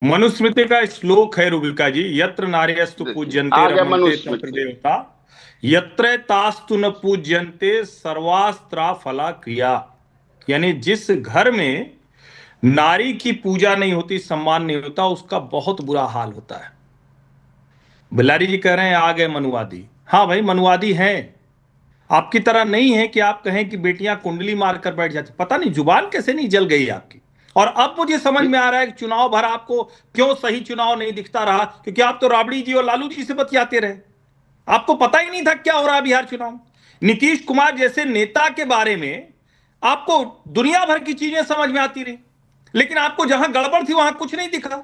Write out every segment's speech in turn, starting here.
मनुस्मृति का श्लोक है रुबिका जी, यत्र नार्यस्तु पूज्यन्ते आ गया रमन्ते तत्र मनुस्मृति। देवता, यत्र तास्तु न पूज्यन्ते सर्वास्त्रा फला क्रिया। यानी जिस घर में नारी की पूजा नहीं होती, सम्मान नहीं होता, उसका बहुत बुरा हाल होता है। बिलारी जी कह रहे हैं आ गए मनुवादी। हाँ भाई, मनुवादी हैं। आपकी तरह नहीं है कि आप कहें कि बेटियां कुंडली मारकर बैठ जाती। पता नहीं जुबान कैसे नहीं जल गई आपकी। और अब मुझे समझ में आ रहा है कि चुनाव भर आपको क्यों सही चुनाव नहीं दिखता रहा, क्योंकि आप तो राबड़ी जी और लालू जी से बतियाते रहे। आपको पता ही नहीं था क्या हो रहा है बिहार चुनाव। नीतीश कुमार जैसे नेता के बारे में आपको दुनिया भर की चीजें समझ में आती रही, लेकिन आपको जहां गड़बड़ थी वहां कुछ नहीं दिखा।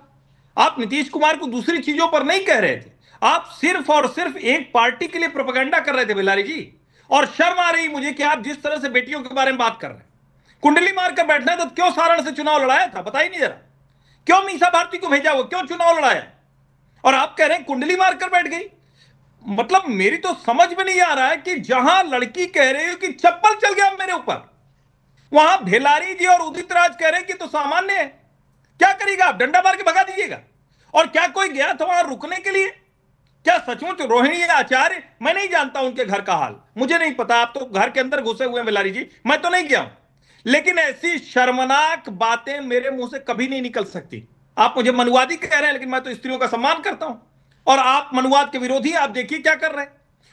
आप नीतीश कुमार को दूसरी चीजों पर नहीं कह रहे थे, आप सिर्फ और सिर्फ एक पार्टी के लिए प्रोपेगेंडा कर रहे थे बिलारी जी। और शर्म आ रही मुझे कि आप जिस तरह से बेटियों के बारे में बात कर रहे हैं। कुंडली मारकर बैठना है तो क्यों सारण से चुनाव लड़ाया था, बताइए नहीं जरा। क्यों मीसा भारती को भेजा, वो क्यों चुनाव लड़ाया। और आप कह रहे हैं कुंडली मारकर बैठ गई। मतलब मेरी तो समझ में नहीं आ रहा है कि जहां लड़की कह रही है कि चप्पल चल गया मेरे ऊपर, वहां भेलारी जी और उदित राज कह रहे हैं कि तो सामान्य है। क्या करेगा, आप डंडा मार के भगा दीजिएगा। और क्या कोई गया था वहां रुकने के लिए? क्या सचमुच रोहिणी आचार्य, मैं नहीं जानता उनके घर का हाल, मुझे नहीं पता। आप तो घर के अंदर घुसे हुए हैं बिलारी जी, मैं तो नहीं गया हूं। लेकिन ऐसी शर्मनाक बातें मेरे मुंह से कभी नहीं निकल सकती। आप मुझे मनुवादी कह रहे हैं, लेकिन मैं तो स्त्रियों का सम्मान करता हूं। और आप मनुवाद के विरोधी, आप देखिए क्या कर रहे हैं।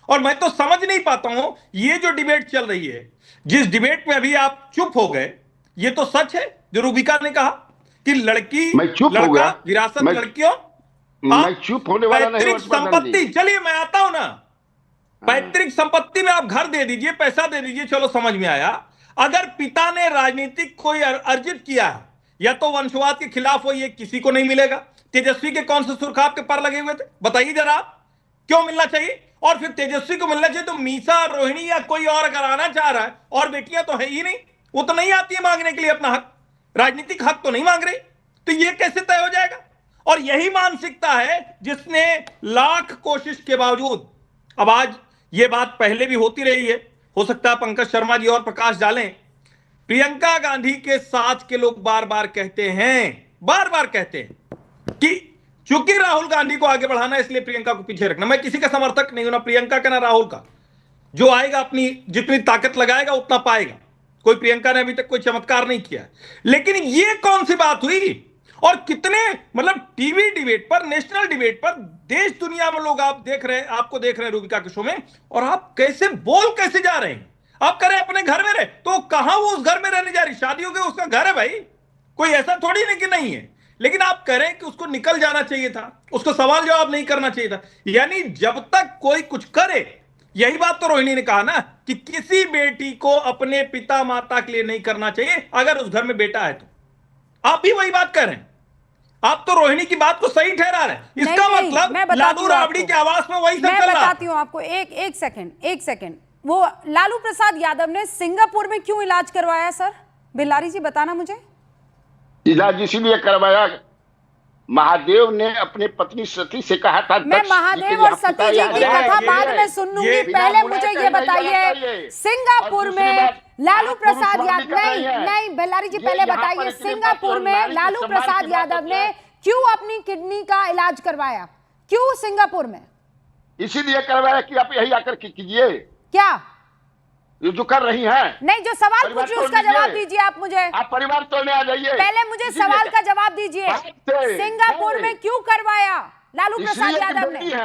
और मैं तो समझ नहीं पाता हूं, ये जो डिबेट चल रही है, जिस डिबेट में अभी आप चुप हो गए, ये तो सच है जो रूबिका ने कहा कि लड़की मैं चुप हो लड़का गया। विरासत मैं लड़कियों। मैं चुप होने वाला नहीं हूं पैतृक प्रधान जी। संपत्ति, चलिए मैं आता हूं ना। हाँ। पैतृक संपत्ति में आप घर दे दीजिए, पैसा दे दीजिए, चलो समझ में आया। अगर पिता ने राजनीतिक कोई अर्जित किया है, या तो वंशवाद के खिलाफ हो, ये किसी को नहीं मिलेगा। तेजस्वी के कौन से सुर्खाब के पर लगे हुए थे, बताइए जरा आप। क्यों मिलना चाहिए? और फिर तेजस्वी को मिलना चाहिए तो मीसा, रोहिणी या कोई और अगर आना चाह रहा है, और बेटियां तो है ही नहीं, वो तो नहीं आती है मांगने के लिए अपना हक, राजनीतिक हक तो नहीं मांग रही, तो ये कैसे तय हो जाएगा? और यही मानसिकता है जिसने लाख कोशिश के बावजूद, अब आज ये बात पहले भी होती रही है, हो सकता है पंकज शर्मा जी और प्रकाश डालें, प्रियंका गांधी के साथ के लोग बार बार कहते हैं कि चूंकि राहुल गांधी को आगे बढ़ाना इसलिए प्रियंका को पीछे रखना। मैं किसी का समर्थक नहीं हूं, ना प्रियंका का ना राहुल का। जो आएगा अपनी जितनी ताकत लगाएगा उतना पाएगा। कोई प्रियंका ने अभी तक कोई चमत्कार नहीं किया। लेकिन ये कौन सी बात हुई? और कितने मतलब टीवी डिबेट पर, नेशनल डिबेट पर, देश दुनिया में लोग आप देख रहे हैं, आपको देख रहे हैं रूबिका के शो में, और आप कैसे जा रहे हैं। आप कह रहे हैं अपने घर में रहे, तो कहां वो उस घर में रहने जा रही? शादी हो गई, उसका घर है भाई, कोई ऐसा थोड़ी नहीं कि नहीं है। लेकिन आप कह रहे हैं कि उसको निकल जाना चाहिए था, उसको सवाल जवाब नहीं करना चाहिए था। यानी जब तक कोई कुछ करे, यही बात तो रोहिणी ने कहा ना कि किसी बेटी को अपने पिता माता के लिए नहीं करना चाहिए अगर उस घर में बेटा है तो। आप भी वही बात कर रहे हैं। आप तो रोहिणी की बात को सही ठहरा रहे हैं। इसका मतलब लालू राबड़ी के आवास में वही सब चल रहा है। मैं बताती हूं आपको, एक सेकंड। वो लालू प्रसाद यादव ने सिंगापुर में क्यों इलाज करवाया सर? बिलारी जी बताना मुझे। इलाज इसीलिए करवाया, महादेव ने अपनी पत्नी सती से कहा था। मैं महादेव और सती जी की कथा बाद में सुन लूंगी, पहले मुझे ये बताइए सिंगापुर में लालू प्रसाद यादव, नहीं बिलारी जी पहले बताइए, सिंगापुर में लालू प्रसाद यादव ने क्यों अपनी किडनी का इलाज करवाया? क्यों सिंगापुर में? इसीलिए करवाया कि आप यही आकर कीजिए। क्या ये जो कर रही हैं? नहीं, जो सवाल पूछी उसका जवाब दीजिए आप मुझे। आप परिवार तोड़ने आ जाइए, पहले मुझे सवाल का जवाब दीजिए। सिंगापुर में क्यों करवाया लालू प्रसाद यादव ने?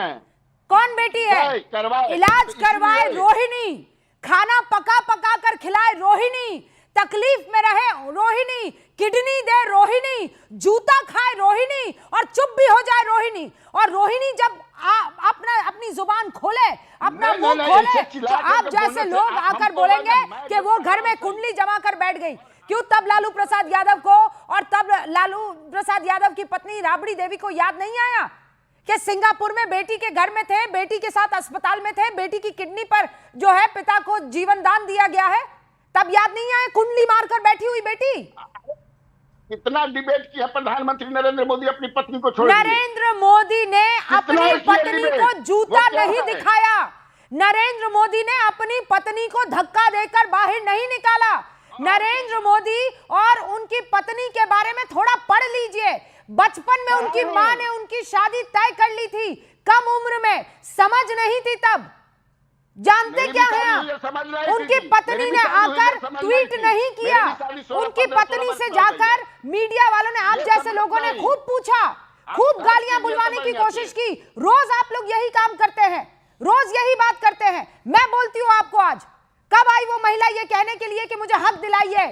कौन बेटी है? इलाज करवाए रोहिणी, खाना पका पका कर खिलाए रोहिणी, तकलीफ में रहे रोहिणी, किडनी दे रोहिणी, जूता खाए रोहिणी, और चुप भी हो जाए रोहिणी। और रोहिणी जब अपनी जुबान खोले, अपना मुंह खोले, तो आप जैसे लोग आकर बोलेंगे कि वो घर में कुंडली जमा कर बैठ गई। क्यों तब लालू प्रसाद यादव को और तब लालू प्रसाद यादव की पत्नी राबड़ी देवी को याद नहीं आया कि सिंगापुर में बेटी के घर में थे, बेटी के साथ अस्पताल में थे, बेटी की किडनी पर जो है पिता को जीवन दान दिया गया है? तब याद नहीं आया कुंडली मारकर बैठी हुई बेटी? कितना डिबेट किया प्रधानमंत्री नरेंद्र मोदी अपनी पत्नी को छोड़? नरेंद्र मोदी ने अपनी पत्नी को जूता नहीं दिखाया, नरेंद्र मोदी ने अपनी पत्नी को धक्का देकर बाहर नहीं निकाला। नरेंद्र मोदी और उनकी पत्नी के बारे में थोड़ा पढ़ लीजिए। बचपन में उनकी मां ने उनकी शादी तय कर ली थी, कम उम्र में, समझ नहीं थी तब। जानते क्या है आप, उनकी पत्नी ने आकर ट्वीट नहीं किया, उनकी पत्नी से जाकर मीडिया वालों ने, आप जैसे लोगों ने खूब पूछा, खूब गालियां बुलवाने की कोशिश की। रोज आप लोग यही काम करते हैं, रोज यही बात करते हैं। मैं बोलती हूं आपको, आज कब आई वो महिला ये कहने के लिए कि मुझे हक दिलाइए?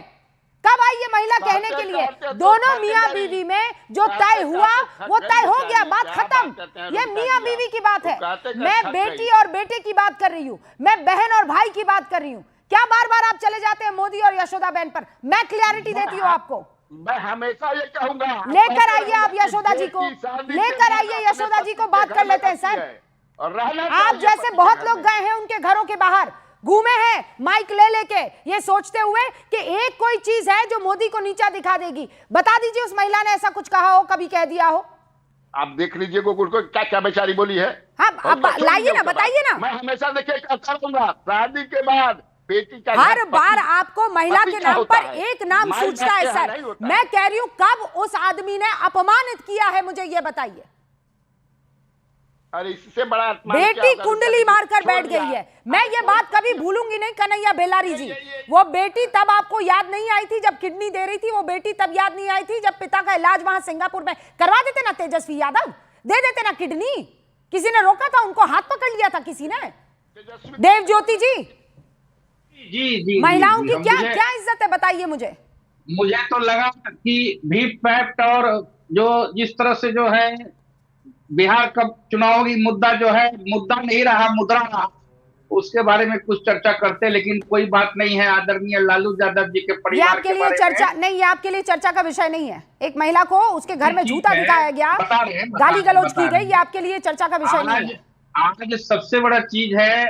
कब आई ये महिला कहने के लिए? दोनों मियां बीवी में जो तय हुआ वो तय हो गया, बात खत्म। ये मियां बीवी की बात है। मैं बेटी और बेटे की बात कर रही हूं, मैं बहन और भाई की बात कर रही हूं। क्या बार बार आप चले जाते हैं मोदी और यशोदा बहन पर? मैं क्लियरिटी देती हूं आपको। मैं हमेशा ये कहूंगा, लेकर आइए आप यशोदा जी को, लेकर आइए यशोदा जी को, बात कर लेते हैं सर। आप जैसे बहुत लोग गए हैं उनके घरों के बाहर, घूमे हैं माइक ले लेके, ये सोचते हुए कि एक कोई चीज है जो मोदी को नीचा दिखा देगी। बता दीजिए उस महिला ने ऐसा कुछ कहा हो, कभी कह दिया हो? आप देख लीजिए गोकुल को क्या क्या बेचारी बोली है। हाँ, अब लाइए ना, बताइए ना। मैं हमेशा देखिए करूंगा, शादी के बाद बेटी का हर बार आपको महिला के नाम पर एक नाम सूझता है सर। मैं कह रही हूं, कब उस आदमी ने अपमानित किया है, मुझे ये बताइए। अरे इससे बड़ा बेटी कुंडली मारकर बैठ गई है। मैं ये बात कभी भूलूंगी नहीं कन्हैया बेलारी जी। वो बेटी तब आपको याद नहीं आई थी जब किडनी दे रही थी, वो बेटी तब याद नहीं आई थी जब पिता का इलाज वहां सिंगापुर में करवा देते ना तेजस्वी यादव, दे देते ना किडनी। किसी ने रोका था उनको? हाथ पकड़ लिया था किसी ने? देव ज्योति जी, जी महिलाओं की क्या क्या इज्जत है, बताइए मुझे। मुझे तो लगा कि वीपैट और जो जिस तरह से जो है बिहार का चुनाव की मुद्दा जो है, मुद्दा नहीं रहा, मुद्रा रहा, उसके बारे में कुछ चर्चा करते, लेकिन कोई बात नहीं है। आदरणीय लालू यादव जी के परिवार आपके लिए चर्चा नहीं, आपके लिए चर्चा का विषय नहीं है। एक महिला को उसके घर में जूता दिखाया गया, गाली गलौज की गई, ये आपके लिए चर्चा का विषय नहीं है। आज सबसे बड़ा चीज है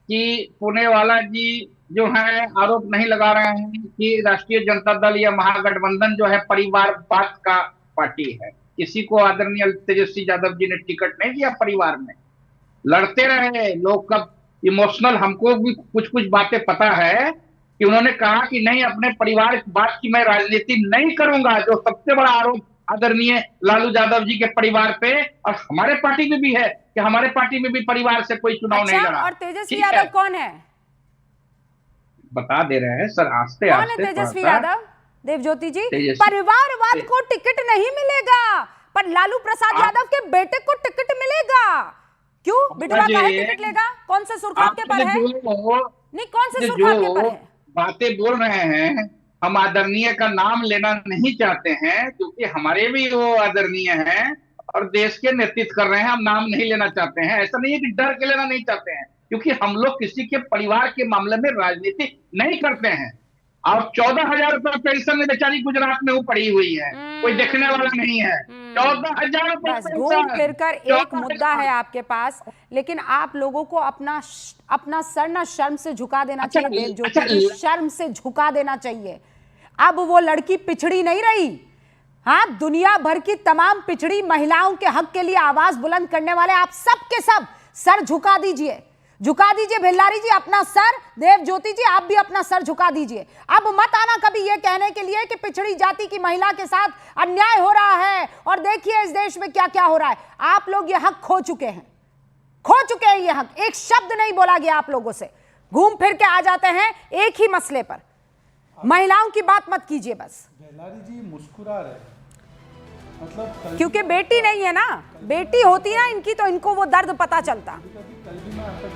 कि पुणेवाला जी जो है आरोप नहीं लगा रहे हैं कि राष्ट्रीय जनता दल या महागठबंधन जो है परिवारवाद का पार्टी है। किसी को आदरणीय तेजस्वी यादव जी ने टिकट नहीं दिया परिवार में, लड़ते रहे लोग। कब इमोशनल, हमको भी कुछ कुछ बातें पता है कि उन्होंने कहा कि नहीं, अपने परिवार की बात की मैं राजनीति नहीं करूंगा, जो सबसे बड़ा आरोप आदरणीय लालू यादव जी के परिवार पे और हमारे पार्टी में भी है कि हमारे पार्टी में भी परिवार से कोई चुनाव नहीं लड़ा। और तेजस्वी यादव कौन है? बता दे रहे हैं सर, आस्ते कौन है तेजस्वी यादव? देवज्योति जी, परिवारवाद को टिकट नहीं मिलेगा, पर लालू प्रसाद यादव के बेटे को टिकट मिलेगा। क्यों? बिटवा का है टिकट लेगा? कौन से सुरखाब के पर है? नहीं, कौन से सुरखाब के पर है? बातें बोल रहे हैं, हम आदरणीय का नाम लेना नहीं चाहते हैं क्योंकि हमारे भी वो आदरणीय हैं और देश के नेतृत्व कर रहे हैं, हम नाम नहीं लेना चाहते हैं। ऐसा नहीं है कि डर के लेना नहीं चाहते हैं, क्योंकि हम लोग किसी के परिवार के मामले में राजनीति नहीं करते हैं। और 14,000 रुपए पेंशन में बेचारी गुजरात में वो पड़ी हुई है, कोई देखने वाला नहीं है। 14,000 रुपए घूम फिर कर एक मुद्दा है आपके पास, लेकिन आप लोगों को अपना सर ना शर्म से झुका देना चाहिए। देवज्योति, शर्म से झुका देना चाहिए। अब वो लड़की पिछड़ी नहीं रही। हाँ, दुनिया भर की तमाम पिछड़ी महिलाओं के हक के लिए आवाज बुलंद करने वाले आप सब के सब सर झुका दीजिए, झुका दीजिए। भिल्लारी जी अपना सर, देवज्योति जी आप भी अपना सर झुका दीजिए। अब मत आना कभी ये कहने के लिए कि पिछड़ी जाति की महिला के साथ अन्याय हो रहा है और देखिए इस देश में क्या क्या हो रहा है। आप लोग ये हक खो चुके हैं, खो चुके हैं ये हक। एक शब्द नहीं बोला गया आप लोगों से, घूम फिर के आ जाते हैं एक ही मसले पर। महिलाओं की बात मत कीजिए बस। भिल्लारी जी मुस्कुरा रहे, मतलब क्योंकि बेटी नहीं है ना, बेटी होती ना इनकी तो इनको वो दर्द पता चलता। कल भी मैं आपका